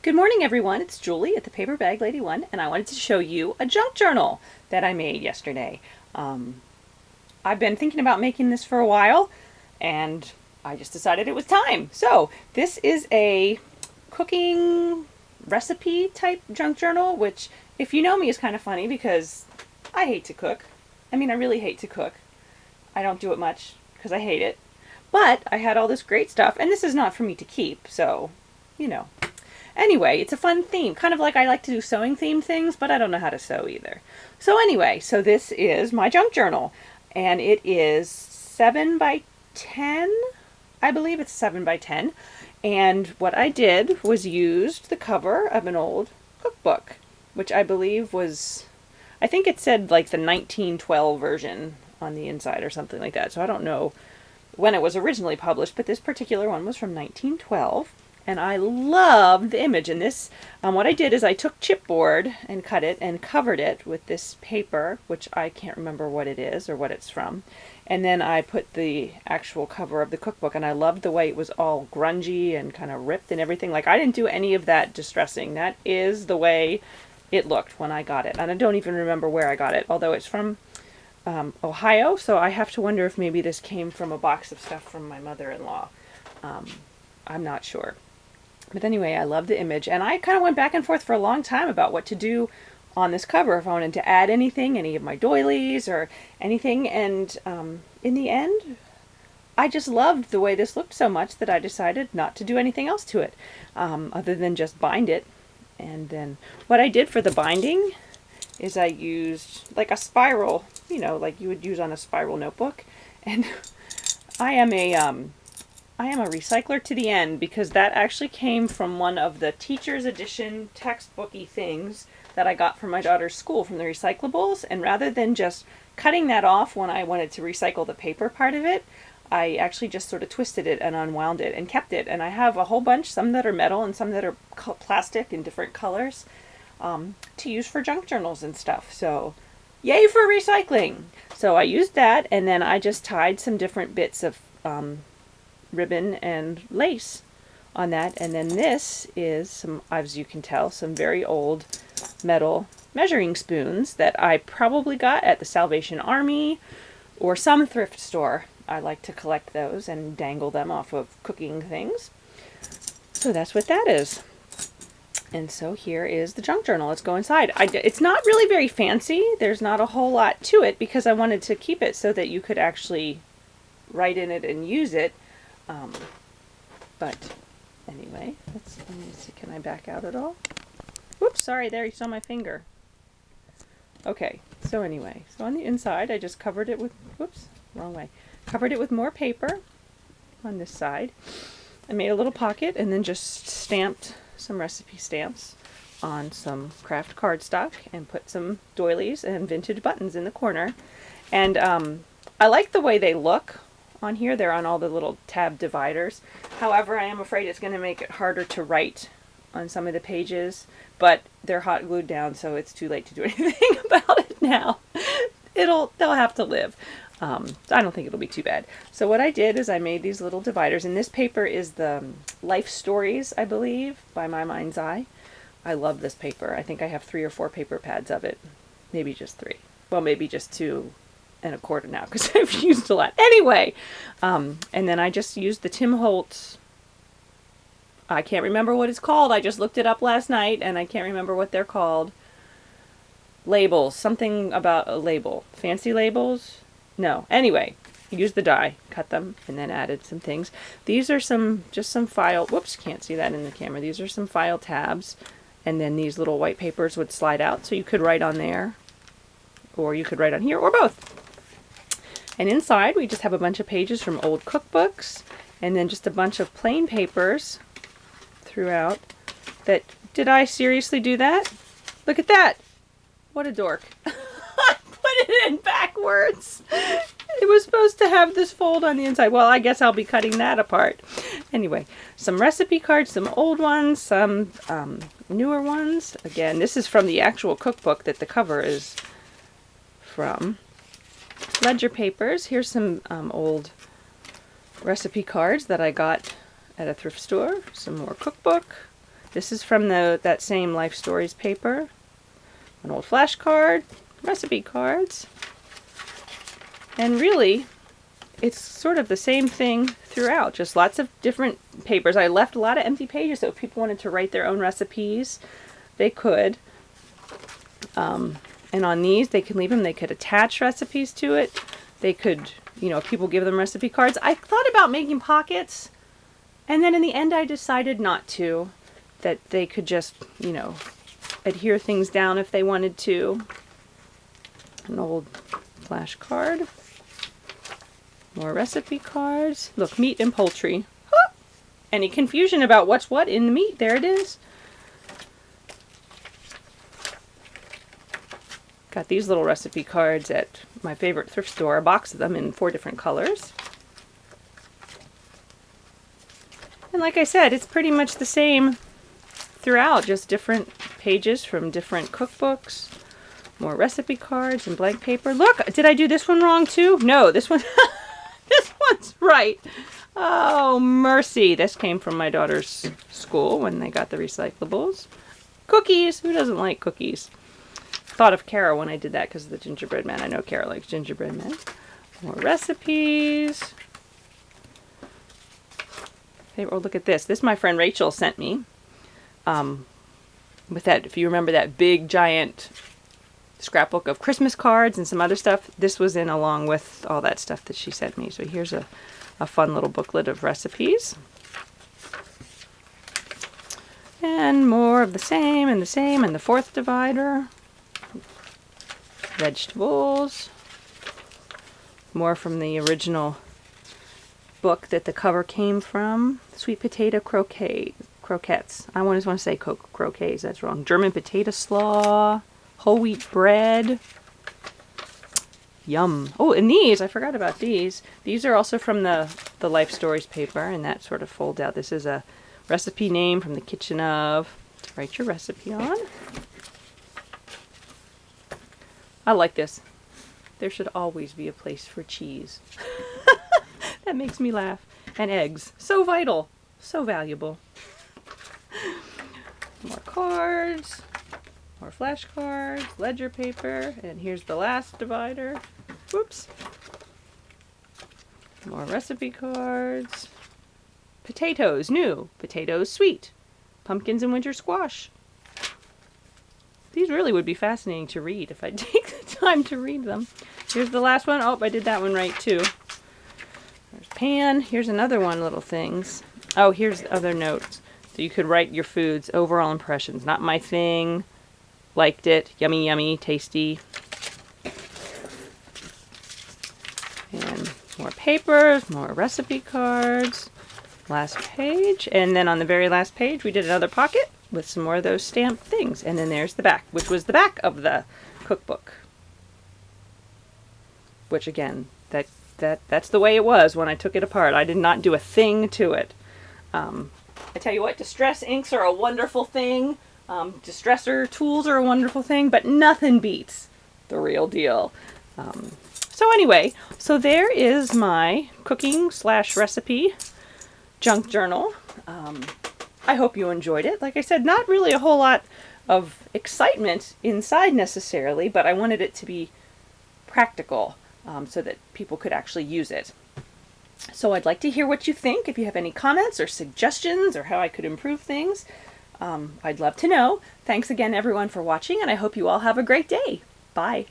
Good morning, everyone. It's Julie at the Paper Bag Lady One, and I wanted to show you a junk journal that I made yesterday. I've been thinking about making this for a while, and I just decided it was time. So this is a cooking recipe type junk journal, which, if you know me, is kind of funny because I hate to cook. I mean, I really hate to cook. I don't do it much because I hate it. But I had all this great stuff, and this is not for me to keep, so, you know. Anyway, it's a fun theme, kind of like I like to do sewing themed things, but I don't know how to sew either. So anyway, so this is my junk journal, and it is 7 by 10. I believe it's 7 by 10. And what I did was used the cover of an old cookbook, which I believe was, I think it said like the 1912 version on the inside or something like that. So I don't know when it was originally published, but this particular one was from 1912. And I love the image in this. What I did is I took chipboard and cut it and covered it with this paper, which I can't remember what it is or what it's from. And then I put the actual cover of the cookbook, and I loved the way it was all grungy and kind of ripped and everything. Like, I didn't do any of that distressing. That is the way it looked when I got it. And I don't even remember where I got it, although it's from Ohio, so I have to wonder if maybe this came from a box of stuff from my mother-in-law. I'm not sure. But anyway, I love the image, and I kind of went back and forth for a long time about what to do on this cover, if I wanted to add anything, any of my doilies or anything, and in the end, I just loved the way this looked so much that I decided not to do anything else to it, other than just bind it. And then what I did for the binding is I used like a spiral, like you would use on a spiral notebook, and I am a recycler to the end, because that actually came from one of the teacher's edition textbooky things that I got from my daughter's school from the recyclables. And rather than just cutting that off when I wanted to recycle the paper part of it, I actually just sort of twisted it and unwound it and kept it. And I have a whole bunch, some that are metal and some that are plastic in different colors, to use for junk journals and stuff. So yay for recycling! So I used that, and then I just tied some different bits of ribbon and lace on that. And then this is some, as you can tell, some very old metal measuring spoons that I probably got at the Salvation Army or some thrift store. I like to collect those and dangle them off of cooking things. So that's what that is. And so here is the junk journal. Let's go inside. It's not really very fancy. There's not a whole lot to it because I wanted to keep it so that you could actually write in it and use it. But anyway, let me see, can I back out at all? Whoops, sorry, there you saw my finger. Okay, so anyway, so on the inside I just covered it with, whoops, wrong way. Covered it with more paper on this side. I made a little pocket and then just stamped some recipe stamps on some craft cardstock and put some doilies and vintage buttons in the corner. And I like the way they look on here. They're on all the little tab dividers. However, I am afraid it's going to make it harder to write on some of the pages, but they're hot glued down, so it's too late to do anything about it now. They'll have to live. I don't think it'll be too bad. So what I did is I made these little dividers, and this paper is the Life Stories, I believe, by My Mind's Eye. I love this paper. I think I have 3 or 4 paper pads of it. Maybe just 3. Well, maybe just 2.25 now because I've used a lot. Anyway, and then I just used the Tim Holtz, I can't remember what it's called. I just looked it up last night and I can't remember what they're called. Labels. Something about a label. Fancy labels? No. Anyway, used the die, cut them, and then added some things. These are just some file, whoops, can't see that in the camera. These are some file tabs, and then these little white papers would slide out, so you could write on there, or you could write on here, or both. And inside we just have a bunch of pages from old cookbooks, and then just a bunch of plain papers throughout. Did I seriously do that? Look at that! What a dork. I put it in backwards. It was supposed to have this fold on the inside. Well, I guess I'll be cutting that apart. Anyway, some recipe cards, some old ones, some newer ones. Again, this is from the actual cookbook that the cover is from. Ledger papers. Here's some old recipe cards that I got at a thrift store. Some more cookbook. This is from that same Life Stories paper. An old flashcard, recipe cards. And really, it's sort of the same thing throughout, just lots of different papers. I left a lot of empty pages, so if people wanted to write their own recipes, they could. And on these, they can leave them. They could attach recipes to it. They could, if people give them recipe cards. I thought about making pockets, and then in the end I decided not to. That they could just, adhere things down if they wanted to. An old flashcard. More recipe cards. Look, meat and poultry. Huh! Any confusion about what's what in the meat? There it is. Got these little recipe cards at my favorite thrift store. A box of them in 4 different colors. And like I said, it's pretty much the same throughout, just different pages from different cookbooks. More recipe cards and blank paper. Look, did I do this one wrong too? No, this one... This one's right. Oh, mercy. This came from my daughter's school when they got the recyclables. Cookies. Who doesn't like cookies? Thought of Kara when I did that because of the gingerbread man. I know Kara likes gingerbread men. More recipes. Hey, oh, look at this. This my friend Rachel sent me. With that, if you remember that big, giant scrapbook of Christmas cards and some other stuff, this was in along with all that stuff that she sent me. So here's a fun little booklet of recipes. And more of the same and the same, and the 4th divider. Vegetables. More from the original book that the cover came from. Sweet potato croquettes. I always want to say croquets, that's wrong. German potato slaw. Whole wheat bread. Yum. Oh, and these, I forgot about these. These are also from the Life Stories paper, and that sort of folds out. This is a recipe name from the kitchen of to write your recipe on. I like this. There should always be a place for cheese. That makes me laugh. And eggs. So vital. So valuable. More cards. More flashcards, ledger paper, and here's the last divider. Whoops. More recipe cards. Potatoes, new. Potatoes, sweet. Pumpkins and winter squash. These really would be fascinating to read if I take the time to read them. Here's the last one. Oh, I did that one right too. There's pan. Here's another one, little things. Oh, here's other notes. So you could write your foods, overall impressions. Not my thing. Liked it. Yummy, yummy, tasty. And more papers, more recipe cards. Last page. And then on the very last page, we did another pocket with some more of those stamped things. And then there's the back, which was the back of the cookbook. Which again, that's the way it was when I took it apart. I did not do a thing to it. I tell you what, distress inks are a wonderful thing. Distressor tools are a wonderful thing, but nothing beats the real deal. So anyway, so there is my cooking/recipe junk journal. I hope you enjoyed it. Like I said, not really a whole lot of excitement inside necessarily, but I wanted it to be practical so that people could actually use it. So I'd like to hear what you think. If you have any comments or suggestions or how I could improve things, I'd love to know. Thanks again, everyone, for watching, and I hope you all have a great day. Bye.